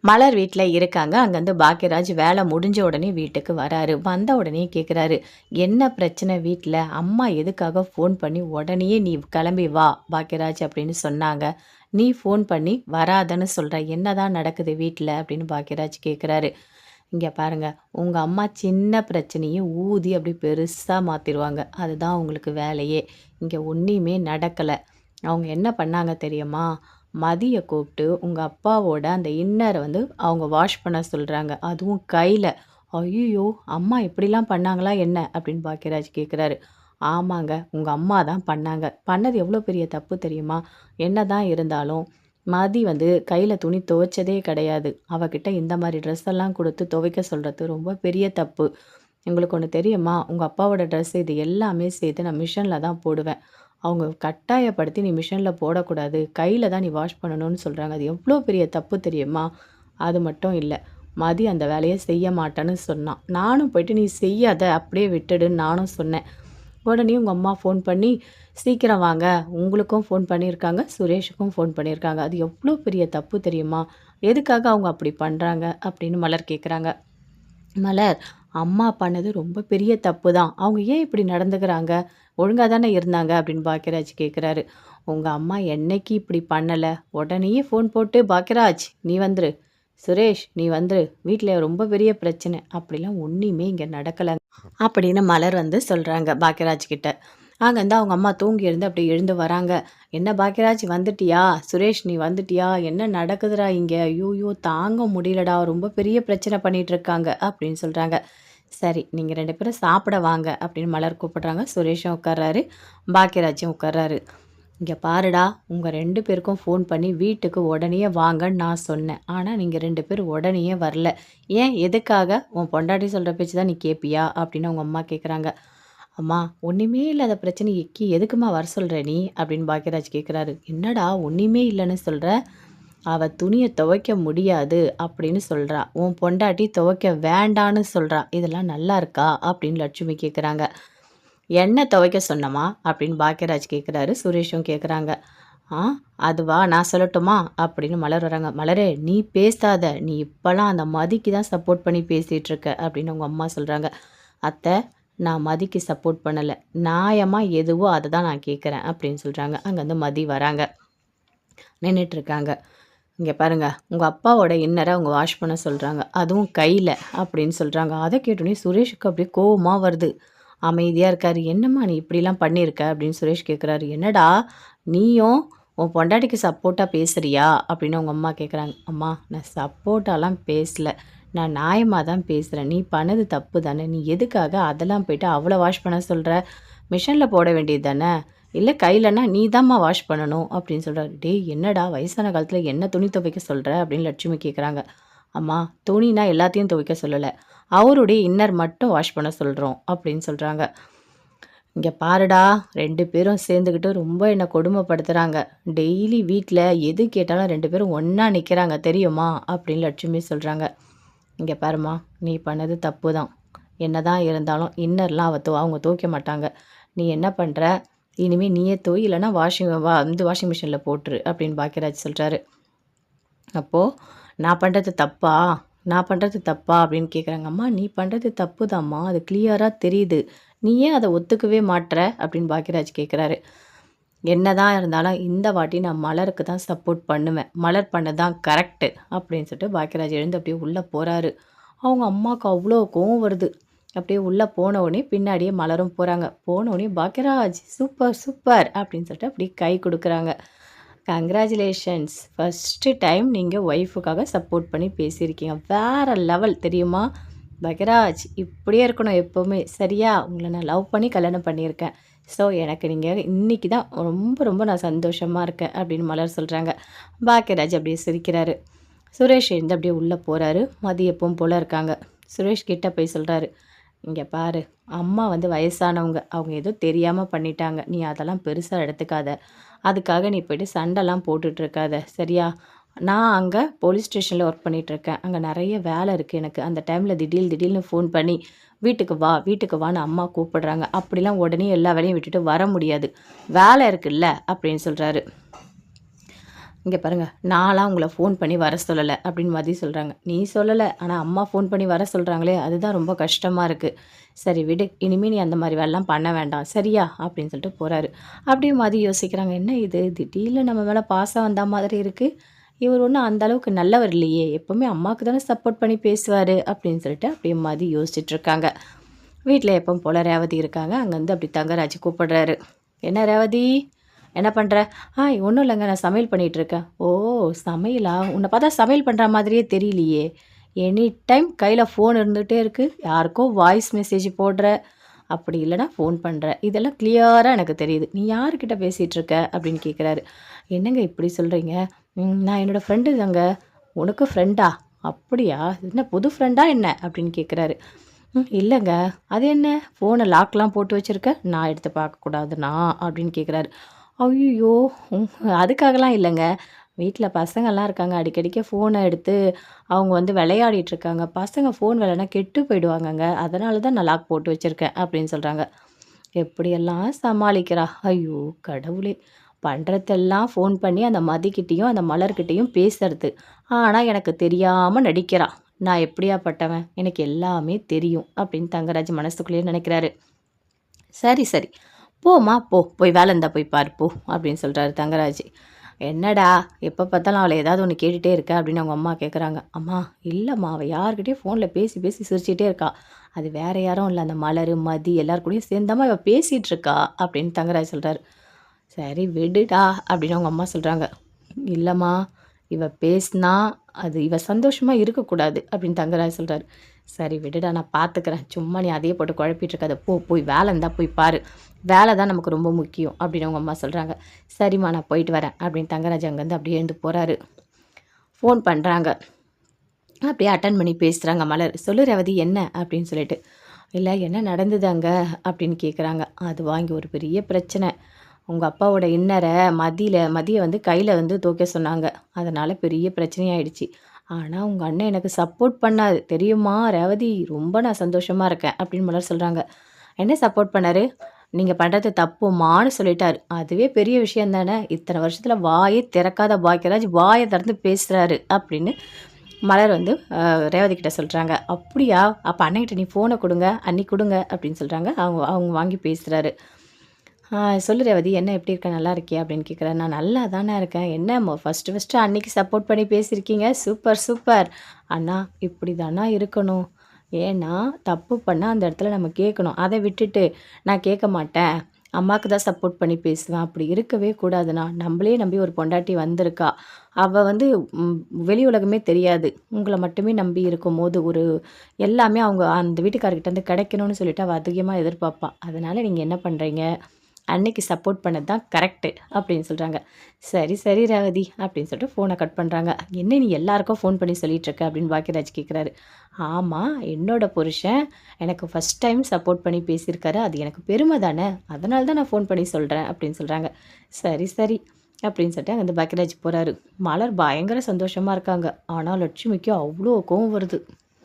மலர் வீட்ல இருக்காங்க. அங்கருந்து பாக்கியராஜ் வேலை முடிஞ்ச உடனே வீட்டுக்கு வராரு. வந்த உடனே கேட்குறாரு, "என்ன பிரச்சனை வீட்ல? அம்மா எதுக்காக ஃபோன் பண்ணி உடனேயே நீ கிளம்பி வா பாக்கியராஜ் அப்படின்னு சொன்னாங்க. நீ ஃபோன் பண்ணி வராதன்னு சொல்ற. என்னதான் நடக்குது வீட்ல?" அப்படின்னு பாக்கியராஜ் கேட்குறாரு. "இங்க பாருங்க, உங்க அம்மா சின்ன பிரச்சனைய ஊதி அப்படி பெருசா மாத்திருவாங்க. அதுதான் அவங்களுக்கு வேலையே. இங்க ஒண்ணுமே நடக்கல. அவங்க என்ன பண்ணாங்க தெரியுமா? மதிய கூப்பிட்டு உங்க அப்பாவோட அந்த இன்னர வந்து அவங்க வாஷ் பண்ண சொல்றாங்க. அதுவும் கையில. ஐய்யயோ! அம்மா இப்படிலாம் பண்ணாங்களா என்ன? அப்படின்னு பாக்கியராஜ் கேட்குறாரு. ஆமாங்க. உங்க அம்மா தான் பண்ணாங்க. பண்ணது எவ்வளோ பெரிய தப்பு தெரியுமா? என்னதான் இருந்தாலும் மதி வந்து கையில துணி துவைச்சதே கிடையாது. அவகிட்ட இந்த மாரி ட்ரெஸ் எல்லாம் குடுத்து துவைக்க சொல்றது ரொம்ப பெரிய தப்பு. உங்களுக்கு ஒண்ணு தெரியுமா? உங்க அப்பாவோட ட்ரெஸ் இது எல்லாமே சேர்த்து நான் மிஷின்ல தான் போடுவேன். அவங்க கட்டாயப்படுத்தி நீ மிஷின்ல போடக்கூடாது. கையில தான் நீ வாஷ் பண்ணணும்னு சொல்றாங்க. அது எவ்ளோ பெரிய தப்பு தெரியுமா? அது மட்டும் இல்ல. மதி அந்த வேலைய செய்ய மாட்டேன்னு சொன்னா. நானும் போயிட்டு நீ செய்யாத அப்படியே விட்டுடுன்னு நானும் சொன்னேன். உடனே உங்க அம்மா ஃபோன் பண்ணி, "சீக்கிரம் வாங்க." உங்களுக்கும் ஃபோன் பண்ணியிருக்காங்க. சுரேஷுக்கும் ஃபோன் பண்ணியிருக்காங்க. அது எவ்ளோ பெரிய தப்பு தெரியுமா? எதுக்காக அவங்க அப்படி பண்றாங்க? அப்படின்னு மலர் கேட்குறாங்க. மலர், அம்மா பண்ணது ரொம்ப பெரிய தப்பு தான். அவங்க ஏன் இப்படி நடந்துக்கிறாங்க? ஒழுங்கா தானே இருந்தாங்க அப்படின்னு பாக்கியராஜ் கேட்குறாரு. உங்க அம்மா என்னைக்கு இப்படி பண்ணல. உடனேயே ஃபோன் போட்டு பாக்கியராஜ் நீ வந்துரு. சுரேஷ் நீ வந்துரு. வீட்ல ரொம்ப பெரிய பிரச்சனை. அப்படிலாம் ஒண்ணுமே இங்க நடக்கல. அப்படின்னு மலர் வந்து சொல்றாங்க பாக்கியராஜ் கிட்ட. அங்கருந்து அவங்க அம்மா தூங்கி எழுந்து அப்படியே எழுந்து வராங்க. "என்ன பாக்கியராஜ் வந்துட்டியா? சுரேஷ் நீ வந்துட்டியா? என்ன நடக்குதுடா இங்க? ஐய்யய்யோ! தாங்க முடியலடா. ரொம்ப பெரிய பிரச்சனை பண்ணிட்டு இருக்காங்க." அப்படின்னு சொல்றாங்க. "சரி நீங்க 2 பேரும் சாப்பிட வாங்க." அப்படின்னு மலர் கூப்பிடுறாங்க. சுரேஷும் உட்கார்றாரு. பாக்கியராஜும் உட்கார்றாரு. "இங்க பாருடா, உங்க 2 பேருக்கும் ஃபோன் பண்ணி வீட்டுக்கு உடனேயே வாங்கன்னு நான் சொன்னேன். ஆனா நீங்க 2 பேரும் உடனேயே வரல. ஏன்? எதுக்காக? உன் பொண்டாட்டி சொல்ற பேச்சு தான் நீ கேட்பியா?" அப்படின்னு அவங்க அம்மா கேட்குறாங்க. "அம்மா, ஒண்ணுமே இல்லாத பிரச்சனைக்கு எதுக்கும்மா வர சொல்ற நீ?" அப்படின்னு பாக்கியராஜ் கேட்குறாரு. "என்னடா ஒண்ணுமே இல்லன்னு சொல்ற? அவ துணிய துவைக்க முடியாது அப்படின்னு சொல்றா. உன் பொண்டாட்டி துவைக்க வேண்டான்னு சொல்றா. இதெல்லாம் நல்லா இருக்கா?" அப்படின்னு லட்சுமி கேட்குறாங்க. "என்ன துவைக்க சொன்னம்மா?" அப்படின்னு பாக்கியராஜ் கேட்குறாரு. சுரேஷும் கேட்குறாங்க. "ஆ அதுவா? நான் சொல்லட்டுமா?" அப்படின்னு மலர் வராங்க. "மலரே நீ பேசாத. நீ இப்பலாம் அந்த மதிக்கு தான் சப்போர்ட் பண்ணி பேசிட்டு இருக்க." அப்படின்னு அவங்க அம்மா சொல்றாங்க. "அத்தை நான் மதிக்கு சப்போர்ட் பண்ணல. நியாயமா எதுவோ அத தான் நான் கேட்குறேன்." அப்படின்னு சொல்றாங்க. அங்கருந்து மதி வராங்க. நின்னுட்டு இருக்காங்க. "இங்க பாருங்க, உங்க அப்பாவோட இன்னர அவங்க வாஷ் பண்ண சொல்றாங்க. அதுவும் கையில." அப்படின்னு சொல்றாங்க. அத கேட்டோனே சுரேஷுக்கு அப்படியே கோவமா வருது. அமைதியா இருக்காரு. "என்னம்மா நீ இப்படிலாம் பண்ணியிருக்க?" அப்படின்னு சுரேஷ் கேட்குறாரு. "என்னடா நீயும் உன் பொண்டாட்டிக்கு சப்போர்ட்டா பேசுறியா?" அப்படின்னு அவங்க அம்மா கேட்குறாங்க. "அம்மா நான் சப்போர்ட்டாலாம் பேசல. நான் நியாயமா தான் பேசுறேன். நீ பண்ணது தப்பு தானே. நீ எதுக்காக அதெல்லாம் போயிட்டு அவள வாஷ் பண்ண சொல்ற? மிஷின்ல போட வேண்டியது தானே. இல்ல கையிலனா நீ தாம்மா வாஷ் பண்ணணும்." அப்படின்னு சொல்றாரு. "டேய் என்னடா வயசான காலத்துல என்ன துணி துவைக்க சொல்ற?" அப்படின்னு லட்சுமி கேட்குறாங்க. "அம்மா துணினா எல்லாத்தையும் துவைக்க சொல்லல. அவருடைய இன்னர் மட்டும் வாஷ் பண்ண சொல்றோம்." அப்படின்னு சொல்றாங்க. "இங்க பாருடா 2 பேரும் சேர்ந்துக்கிட்டு ரொம்ப என்ன கொடுமைப்படுத்துறாங்க. டெய்லி வீட்ல எது கேட்டாலும் 2 பேரும் ஒண்ணா நிக்கிறாங்க தெரியுமா?" அப்படின்னு லட்சுமி சொல்றாங்க. "இங்க பாரும்மா, நீ பண்ணது தப்பு தான். என்னதான் இருந்தாலும் இன்னர்லாம் அவங்க துவைக்க மாட்டாங்க. நீ என்ன பண்ற, இனிமே நீயே துவை இல்லன்னா வாஷிங் மிஷின்ல போட்டுரு." அப்படின்னு பாக்கியராஜ் சொல்றாரு. அப்போ "நான் பண்றது தப்பா? நான் பண்றது தப்பா?" அப்படின்னு கேட்குறாங்க. "அம்மா நீ பண்றது தப்புதாம்மா. அது கிளியரா தெரியுது. நீ ஏன் அத ஒத்துக்கவே மாட்ற?" அப்படின்னு பாக்கியராஜ் கேட்குறாரு. "என்னதான் இருந்தாலும் இந்த வாட்டி நான் மலருக்கு தான் சப்போர்ட் பண்ணுவேன். மலர் பண்ணது தான் கரெக்ட்டு." அப்படின்னு சொல்லிட்டு பாக்கியராஜ் எழுந்து அப்படியே உள்ள போறாரு. அவங்க அம்மாவுக்கு அவ்வளோ கோவம் வருது. அப்படியே உள்ள போன உடனே பின்னாடியே மலரும் போறாங்க. போன உடனே "பாக்கியராஜ் சூப்பர், சூப்பர்" அப்படின்னு சொல்லிட்டு அப்படியே கை குடுக்குறாங்க. கங்ராச்சுலேஷன்ஸ். ஃபர்ஸ்ட்டு டைம் நீங்க ஒய்ஃபுக்காக சப்போர்ட் பண்ணி பேசியிருக்கீங்க. வேற லெவல் தெரியுமா? பகராஜ் இப்படியே இருக்கணும் எப்பவுமே. சரியா? உங்கள நான் லவ் பண்ணி கல்யாணம் பண்ணியிருக்கேன். ஸோ எனக்கு நீங்க இன்னைக்கு தான் ரொம்ப ரொம்ப நான் சந்தோஷமா இருக்கேன் அப்படின்னு மலர் சொல்றாங்க. பாக்கியராஜ் அப்படியே சிரிக்கிறாரு. சுரேஷ் எழுந்து அப்படியே உள்ள போறாரு. மதி எப்பவும் போல இருக்காங்க. சுரேஷ் கிட்ட போய் சொல்றாரு. "இங்க பாரு, அம்மா வந்து வயசானவங்க. அவங்க ஏதோ தெரியாம பண்ணிட்டாங்க. நீ அதெல்லாம் பெருசா எடுத்துக்காத. அதுக்காக நீ போயிட்டு சண்டைலாம் போட்டுட்டு இருக்காத. சரியா? நான் அங்க போலீஸ் ஸ்டேஷன்ல ஒர்க் பண்ணிட்டுருக்கேன். அங்க நெறைய வேலை இருக்கு எனக்கு. அந்த டைம்ல திடீர்னு ஃபோன் பண்ணி, வீட்டுக்கு வா, வீட்டுக்கு வான்னு அம்மா கூப்பிடுறாங்க. அப்படிலாம் உடனே எல்லா வேலையும் விட்டுட்டு வர முடியாது. வேலை இருக்குல்ல." அப்படின்னு சொல்றாரு. இங்க பாருங்க, நான்லாம் உங்கள ஃபோன் பண்ணி வர சொல்லல அப்படின்னு மதி சொல்றாங்க. நீ சொல்லல. ஆனா அம்மா ஃபோன் பண்ணி வர சொல்றாங்களே, அதுதான் ரொம்ப கஷ்டமா இருக்கு. சரி விடு. இனிமே நீ அந்த மாரி வேலைலாம் பண்ண வேண்டாம். சரியா? அப்படின்னு சொல்லிட்டு போறாரு. அப்படியே மதி யோசிக்கிறாங்க. என்ன இது திடீர்னு நம்ம மேல பாசம் வந்தா மாதிரி இருக்கு. இவர் ஒண்ணும் அந்த அளவுக்கு நல்லவர் இல்லையே. எப்பவுமே அம்மாக்கு தானே சப்போர்ட் பண்ணி பேசுவாரு அப்படின்னு சொல்லிட்டு அப்படியே மதி யோசிச்சுட்டு இருக்காங்க. வீட்ல எப்பவும் போல ரேவதி இருக்காங்க. அங்கருந்து அப்படி தங்கராஜ் கூப்பிடுறாரு. "என்ன ரேவதி? என்ன பண்ற?" ஒண்ணும் இல்லங்க. நான் சமையல் பண்ணிட்டுருக்கேன்." "ஓ! சமையலா? உன்ன பார்த்தா சமையல் பண்ற மாதிரியே தெரியலையே. எனி டைம் கையில ஃபோன் இருந்துட்டே இருக்கு. யாருக்கோ வாய்ஸ் மெசேஜ் போடுற, அப்படி இல்லன்னா ஃபோன் பண்ற. இதெல்லாம் கிளியரா எனக்கு தெரியுது. நீ யார்கிட்ட பேசிட்டு இருக்க?" அப்படின்னு கேட்குறாரு. "என்னங்க இப்படி சொல்றீங்க?" நான் என்னோட ஃப்ரெண்டு தாங்க." "உனக்கு ஃப்ரெண்டா? அப்படியா? என்ன புது ஃப்ரெண்டா என்ன?" அப்படின்னு கேட்குறாரு. இல்லங்க. அது என்ன ஃபோன லாக்லாம் போட்டு வச்சிருக்க? நான் எடுத்து பார்க்கக்கூடாதுன்னா?" அப்படின்னு கேட்குறாரு. ஐய்யய்யோ! ம் அதுக்காகலாம் இல்லங்க. வீட்ல பசங்கலாம் இருக்காங்க. அடிக்கடிக்க ஃபோன எடுத்து அவங்க வந்து விளையாடிட்டு இருக்காங்க. பசங்க ஃபோன் விளையாடினா கெட்டு போயிடுவாங்கங்க. அதனால தான் நான் லாக் போட்டு வச்சிருக்கேன் அப்படின்னு சொல்றாங்க. எப்படியெல்லாம் சமாளிக்கிறா! ஐயோ! கடவுளே! பண்றதெல்லாம் ஃபோன் பண்ணி அந்த மதிக்கிட்டயும், அந்த மலர்கிட்டயும் பேசுறது. ஆனா எனக்கு தெரியாம நடிக்கிறா. நான் எப்படியாப்பட்டவன்? எனக்கு எல்லாமே தெரியும் அப்படின்னு தங்கராஜ் மனசுக்குள்ளேயே நினைக்கிறாரு. சரி, சரி. போம்மா போ. போய் வேல இருந்தா போய் பாரு போ அப்படின்னு சொல்றாரு தங்கராஜ். என்னடா எப்ப பார்த்தாலும் அவள ஏதாவது ஒண்ணு கேட்டுட்டே இருக்க அப்படின்னு அவங்க அம்மா கேட்குறாங்க. அம்மா இல்லம்மா அவ யார்கிட்டயோ ஃபோன்ல பேசி பேசி சிரிச்சுட்டே இருக்கா. அது வேற யாரும் இல்ல. அந்த மலரு, மதி எல்லார் கூடயும் சேர்ந்தாம்மா இவ பேசிட்டு இருக்கா அப்படின்னு தங்கராஜ் சொல்றாரு. சரி விடுடா அப்படின்னு அவங்க அம்மா சொல்றாங்க. இல்லம்மா, இவ பேசினா அது இவ சந்தோஷமா இருக்கக்கூடாது அப்படின்னு தங்கராஜ் சொல்றாரு. சரி விடுடா நான் பார்த்துக்கிறேன். சும்மா நீ அதையே போட்டு குழப்பிட்டு இருக்காத. போ போய் வேலை இருந்தா போய் பாரு. வேலை தான் நமக்கு ரொம்ப முக்கியம் அப்படின்னு அவங்க அம்மா சொல்றாங்க. சரிம்மா நான் போயிட்டு வரேன் அப்படின்னு தங்கராஜ் அங்கேருந்து அப்படியே எழுந்து போறாரு. ஃபோன் பண்றாங்க. அப்படியே அட்டெண்ட் பண்ணி பேசுறாங்க மலர். "சொல்லு ரேவதி என்ன?" அப்படின்னு சொல்லிட்டு. "இல்ல என்ன நடந்தது அங்க?" அப்படின்னு கேட்குறாங்க. "அதுவா இங்க ஒரு பெரிய பிரச்சனை. உங்க அப்பாவோட இன்னர மதிய வந்து கையில வந்து துவைக்க சொன்னாங்க. அதனால பெரிய பிரச்சனையாயிடுச்சு. ஆனா உங்க அண்ணன் எனக்கு சப்போர்ட் பண்ணாரு. தெரியுமா ரேவதி? ரொம்ப நான் சந்தோஷமா இருக்கேன்." அப்படின்னு மலர் சொல்றாங்க. "என்ன சப்போர்ட் பண்ணாரு?" "நீங்க பண்றது தப்பும்மான்னு சொல்லிட்டாரு." "அதுவே பெரிய விஷயம் தானே. இத்தன வருஷத்துல வாயே திறக்காத பாக்கியராஜ் வாய திறந்து பேசுறாரு." அப்படின்னு மலர் வந்து ரேவதி கிட்ட சொல்றாங்க. "அப்படியா? அப்ப அண்ணன்கிட்ட நீ ஃபோன குடுங்க. அண்ணி குடுங்க." அப்படின்னு சொல்றாங்க. அவங்க அவங்க வாங்கி பேசுறாரு. சொல்லு ரேவதி என்ன எப்படி இருக்க? நல்லா இருக்கியா?" அப்படின்னு கேட்குறாரு. "நான் நல்லா தானே இருக்கேன். என்ன ஃபர்ஸ்ட்டு அண்ணிக்கு சப்போர்ட் பண்ணி பேசியிருக்கீங்க. Super, super. அண்ணா இப்படி தாண்ணா இருக்கணும். ஏன்னா, தப்பு பண்ணா அந்த இடத்துல நம்ம கேட்கணும். அத விட்டுட்டு, நான் கேட்க மாட்டேன். அம்மாக்கு தான் சப்போர்ட் பண்ணி பேசுவேன். அப்படி இருக்கவே கூடாதுண்ணா. நம்மளே நம்பி ஒரு பொண்டாட்டி வந்திருக்கா. அவ வந்து ம் வெளி உலகமே தெரியாது. உங்கள மட்டுமே நம்பி இருக்கும்போது, எல்லாமே அவங்க அந்த வீட்டுக்காரர்கிட்ட இருந்து கிடைக்கணும்னு சொல்லிட்டு அவ அதிகமா எதிர்பார்ப்பா. அதனால நீங்க என்ன பண்றீங்க? அன்னைக்கு சப்போர்ட் பண்ணது தான் கரெக்ட்டு அப்படின்னு சொல்றாங்க. சரி, சரி ரேவதி அப்படின்னு சொல்லிட்டு ஃபோன கட் பண்றாங்க. என்ன நீ எல்லாருக்கும் ஃபோன் பண்ணி சொல்லிட்டு இருக்க அப்படின்னு பாக்கியராஜ் கேட்குறாரு. ஆமா, என்னோட புருஷன் எனக்கு ஃபர்ஸ்ட் டைம் சப்போர்ட் பண்ணி பேசியிருக்காரு. அது எனக்கு பெருமை தானே. அதனால தான் நான் ஃபோன் பண்ணி சொல்றேன் அப்படின்னு சொல்றாங்க. சரி, சரி அப்படின்னு சொல்லிட்டு அங்கருந்து பாக்கியராஜ் போறாரு. மலர் பயங்கர சந்தோஷமா இருக்காங்க. ஆனா லட்சுமிக்கு அவ்ளோ கோவம் வருது.